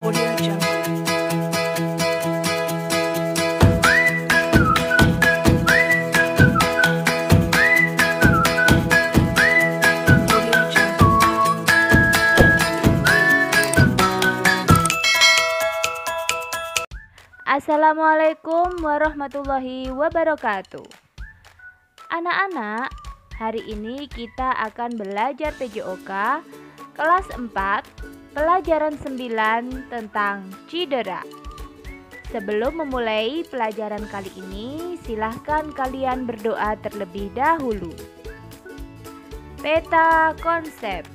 Audio Jungle. Audio Jungle. Assalamualaikum warahmatullahi wabarakatuh. Anak-anak, hari ini kita akan belajar PJOK kelas 4, pelajaran 9 tentang cedera. Sebelum memulai pelajaran kali ini, silahkan kalian berdoa terlebih dahulu. Peta konsep.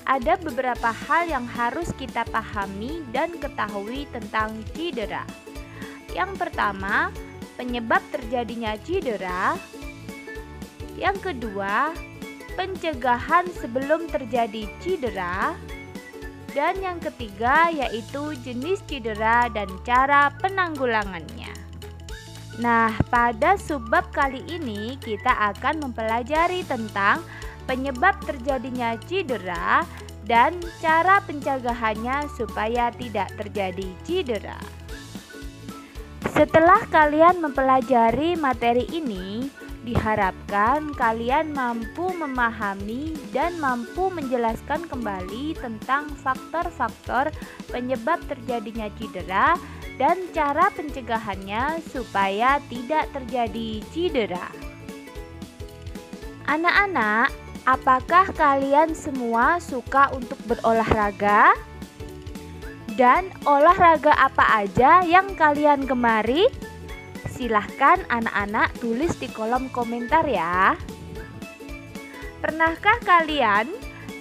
Ada beberapa hal yang harus kita pahami dan ketahui tentang cedera. Yang pertama, penyebab terjadinya cedera. Yang kedua, pencegahan sebelum terjadi cedera. Dan yang ketiga yaitu jenis cedera dan cara penanggulangannya. Nah, pada subbab kali ini kita akan mempelajari tentang penyebab terjadinya cedera dan cara pencegahannya supaya tidak terjadi cedera. Setelah kalian mempelajari materi ini, diharapkan kalian mampu memahami dan mampu menjelaskan kembali tentang faktor-faktor penyebab terjadinya cedera dan cara pencegahannya supaya tidak terjadi cedera. Anak-anak, apakah kalian semua suka untuk berolahraga? Dan olahraga apa aja yang kalian gemari? Silahkan anak-anak tulis di kolom komentar ya. Pernahkah kalian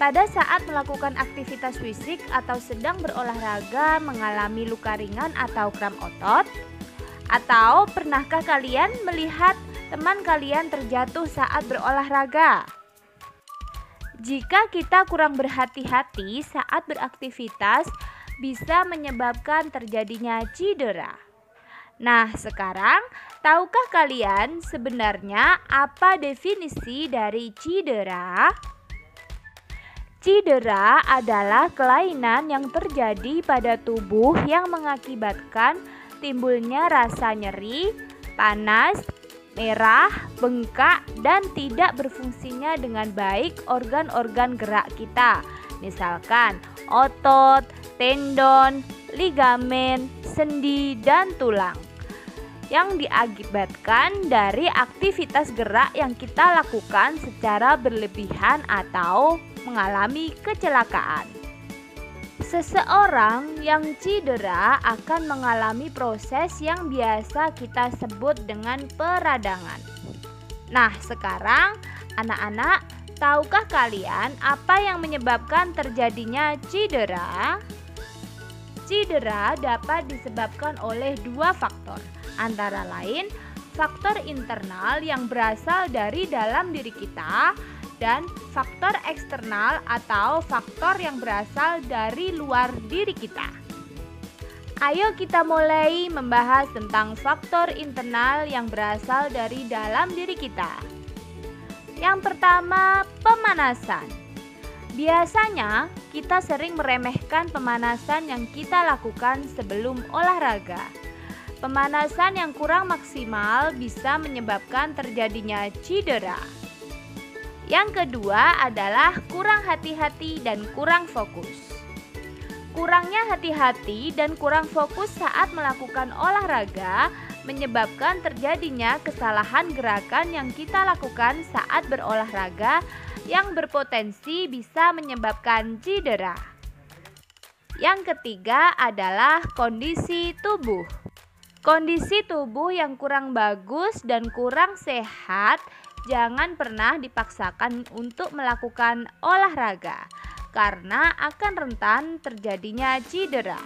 pada saat melakukan aktivitas fisik atau sedang berolahraga mengalami luka ringan atau kram otot? Atau pernahkah kalian melihat teman kalian terjatuh saat berolahraga? Jika kita kurang berhati-hati saat beraktivitas, bisa menyebabkan terjadinya cedera. Nah, sekarang tahukah kalian sebenarnya apa definisi dari cedera? Cedera adalah kelainan yang terjadi pada tubuh yang mengakibatkan timbulnya rasa nyeri, panas, merah, bengkak, dan tidak berfungsinya dengan baik organ-organ gerak kita. Misalkan otot, tendon, ligamen, sendi, dan tulang yang diakibatkan dari aktivitas gerak yang kita lakukan secara berlebihan atau mengalami kecelakaan. Seseorang yang cedera akan mengalami proses yang biasa kita sebut dengan peradangan. Nah, sekarang anak-anak, tahukah kalian apa yang menyebabkan terjadinya cedera? Cedera dapat disebabkan oleh dua faktor, antara lain faktor internal yang berasal dari dalam diri kita dan faktor eksternal atau faktor yang berasal dari luar diri kita. Ayo kita mulai membahas tentang faktor internal yang berasal dari dalam diri kita. Yang pertama, pemanasan. Biasanya kita sering meremehkan pemanasan yang kita lakukan sebelum olahraga. Pemanasan yang kurang maksimal bisa menyebabkan terjadinya cedera. Yang kedua adalah kurang hati-hati dan kurang fokus. Kurangnya hati-hati dan kurang fokus saat melakukan olahraga menyebabkan terjadinya kesalahan gerakan yang kita lakukan saat berolahraga yang berpotensi bisa menyebabkan cedera. Yang ketiga adalah kondisi tubuh. Kondisi tubuh yang kurang bagus dan kurang sehat jangan pernah dipaksakan untuk melakukan olahraga karena akan rentan terjadinya cedera.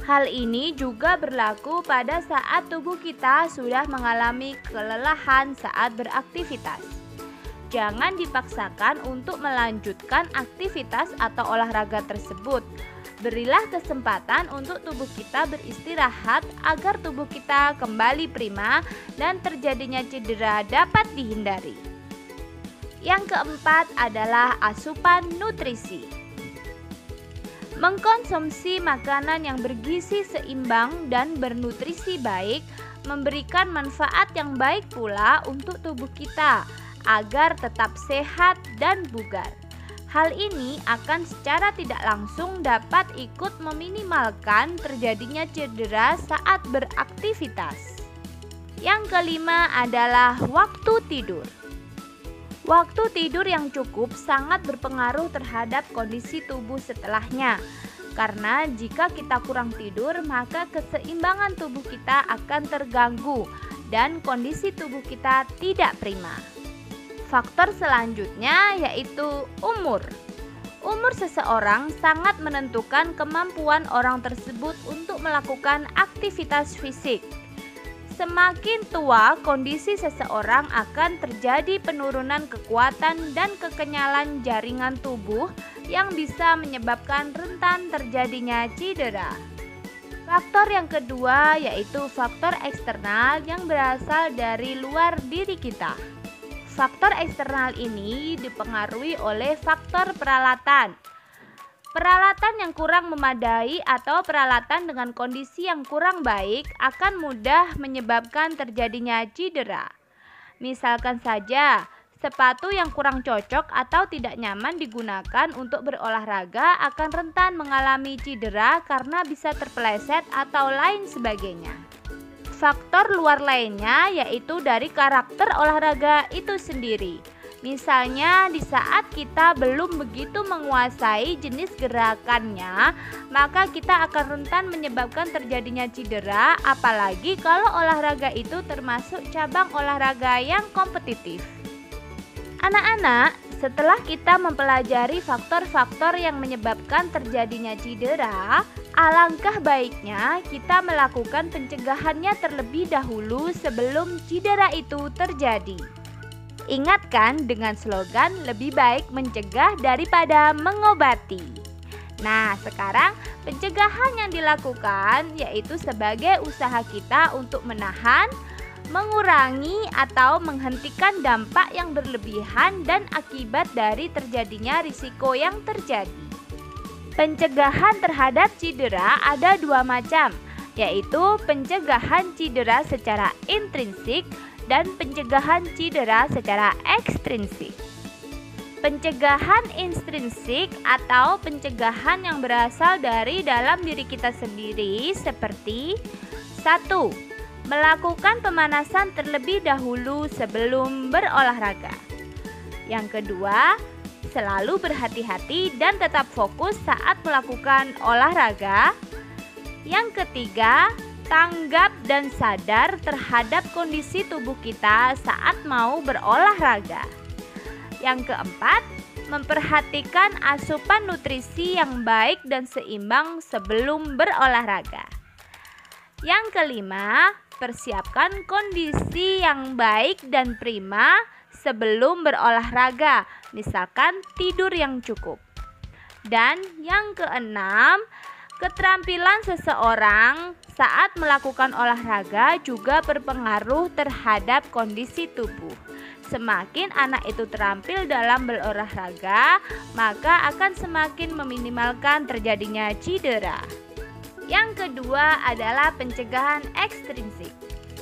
Hal ini juga berlaku pada saat tubuh kita sudah mengalami kelelahan saat beraktivitas. Jangan dipaksakan untuk melanjutkan aktivitas atau olahraga tersebut. Berilah kesempatan untuk tubuh kita beristirahat agar tubuh kita kembali prima dan terjadinya cedera dapat dihindari. Yang keempat adalah asupan nutrisi. Mengkonsumsi makanan yang bergizi seimbang dan bernutrisi baik memberikan manfaat yang baik pula untuk tubuh kita agar tetap sehat dan bugar. Hal ini akan secara tidak langsung dapat ikut meminimalkan terjadinya cedera saat beraktivitas. Yang kelima adalah waktu tidur. Waktu tidur yang cukup sangat berpengaruh terhadap kondisi tubuh setelahnya. Karena jika kita kurang tidur, maka keseimbangan tubuh kita akan terganggu dan kondisi tubuh kita tidak prima. Faktor selanjutnya yaitu umur. Umur seseorang sangat menentukan kemampuan orang tersebut untuk melakukan aktivitas fisik. Semakin tua, kondisi seseorang akan terjadi penurunan kekuatan dan kekenyalan jaringan tubuh yang bisa menyebabkan rentan terjadinya cedera. Faktor yang kedua yaitu faktor eksternal yang berasal dari luar diri kita. Faktor eksternal ini dipengaruhi oleh faktor peralatan. Peralatan yang kurang memadai atau peralatan dengan kondisi yang kurang baik akan mudah menyebabkan terjadinya cedera. Misalkan saja, sepatu yang kurang cocok atau tidak nyaman digunakan untuk berolahraga akan rentan mengalami cedera karena bisa terpeleset atau lain sebagainya. Faktor luar lainnya yaitu dari karakter olahraga itu sendiri. Misalnya di saat kita belum begitu menguasai jenis gerakannya, maka kita akan rentan menyebabkan terjadinya cedera, apalagi kalau olahraga itu termasuk cabang olahraga yang kompetitif. Anak-anak, setelah kita mempelajari faktor-faktor yang menyebabkan terjadinya cedera, alangkah baiknya kita melakukan pencegahannya terlebih dahulu sebelum cedera itu terjadi. Ingatkan dengan slogan lebih baik mencegah daripada mengobati. Nah, sekarang pencegahan yang dilakukan yaitu sebagai usaha kita untuk menahan, mengurangi atau menghentikan dampak yang berlebihan dan akibat dari terjadinya risiko yang terjadi. Pencegahan terhadap cedera ada dua macam, yaitu pencegahan cedera secara intrinsik dan pencegahan cedera secara ekstrinsik. Pencegahan intrinsik atau pencegahan yang berasal dari dalam diri kita sendiri seperti 1. Melakukan pemanasan terlebih dahulu sebelum berolahraga. Yang kedua, selalu berhati-hati dan tetap fokus saat melakukan olahraga. Yang ketiga, tanggap dan sadar terhadap kondisi tubuh kita saat mau berolahraga. Yang keempat, memperhatikan asupan nutrisi yang baik dan seimbang sebelum berolahraga. Yang kelima, persiapkan kondisi yang baik dan prima sebelum berolahraga, misalkan tidur yang cukup. Dan yang keenam, keterampilan seseorang saat melakukan olahraga juga berpengaruh terhadap kondisi tubuh. Semakin anak itu terampil dalam berolahraga, maka akan semakin meminimalkan terjadinya cedera. Yang kedua adalah pencegahan ekstrinsik.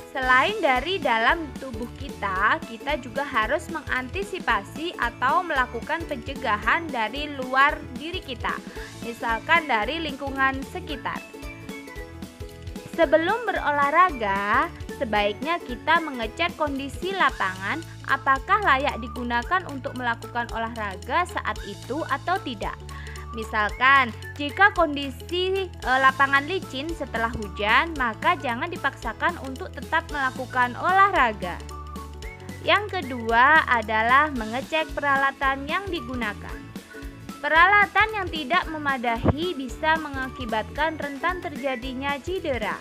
Selain dari dalam tubuh kita juga harus mengantisipasi atau melakukan pencegahan dari luar diri kita, misalkan dari lingkungan sekitar. Sebelum berolahraga, sebaiknya kita mengecek kondisi lapangan apakah layak digunakan untuk melakukan olahraga saat itu atau tidak. Misalkan, jika kondisi lapangan licin setelah hujan, maka jangan dipaksakan untuk tetap melakukan olahraga. Yang kedua adalah mengecek peralatan yang digunakan. Peralatan yang tidak memadai bisa mengakibatkan rentan terjadinya cedera.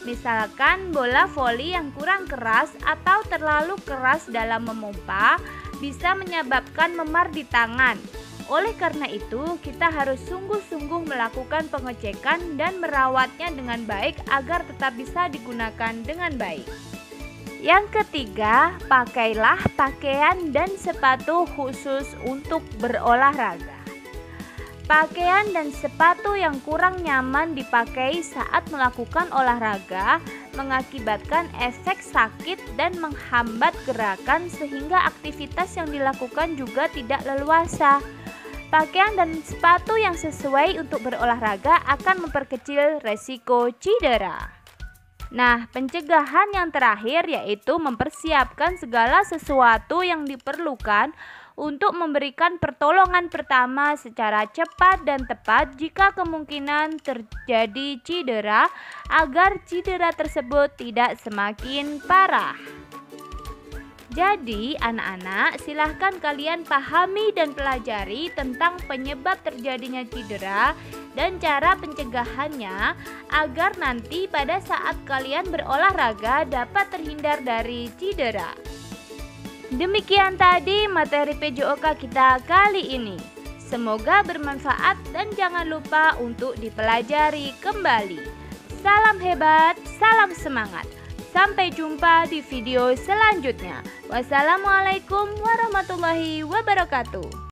Misalkan bola voli yang kurang keras atau terlalu keras dalam memompa bisa menyebabkan memar di tangan. Oleh karena itu, kita harus sungguh-sungguh melakukan pengecekan dan merawatnya dengan baik agar tetap bisa digunakan dengan baik. Yang ketiga, pakailah pakaian dan sepatu khusus untuk berolahraga. Pakaian dan sepatu yang kurang nyaman dipakai saat melakukan olahraga mengakibatkan efek sakit dan menghambat gerakan sehingga aktivitas yang dilakukan juga tidak leluasa. Pakaian dan sepatu yang sesuai untuk berolahraga akan memperkecil resiko cedera. Nah, pencegahan yang terakhir yaitu mempersiapkan segala sesuatu yang diperlukan untuk memberikan pertolongan pertama secara cepat dan tepat jika kemungkinan terjadi cedera, agar cedera tersebut tidak semakin parah. Jadi anak-anak, silahkan kalian pahami dan pelajari tentang penyebab terjadinya cedera dan cara pencegahannya agar nanti pada saat kalian berolahraga dapat terhindar dari cedera. Demikian tadi materi PJOK kita kali ini. Semoga bermanfaat dan jangan lupa untuk dipelajari kembali. Salam hebat, salam semangat. Sampai jumpa di video selanjutnya. Wassalamualaikum warahmatullahi wabarakatuh.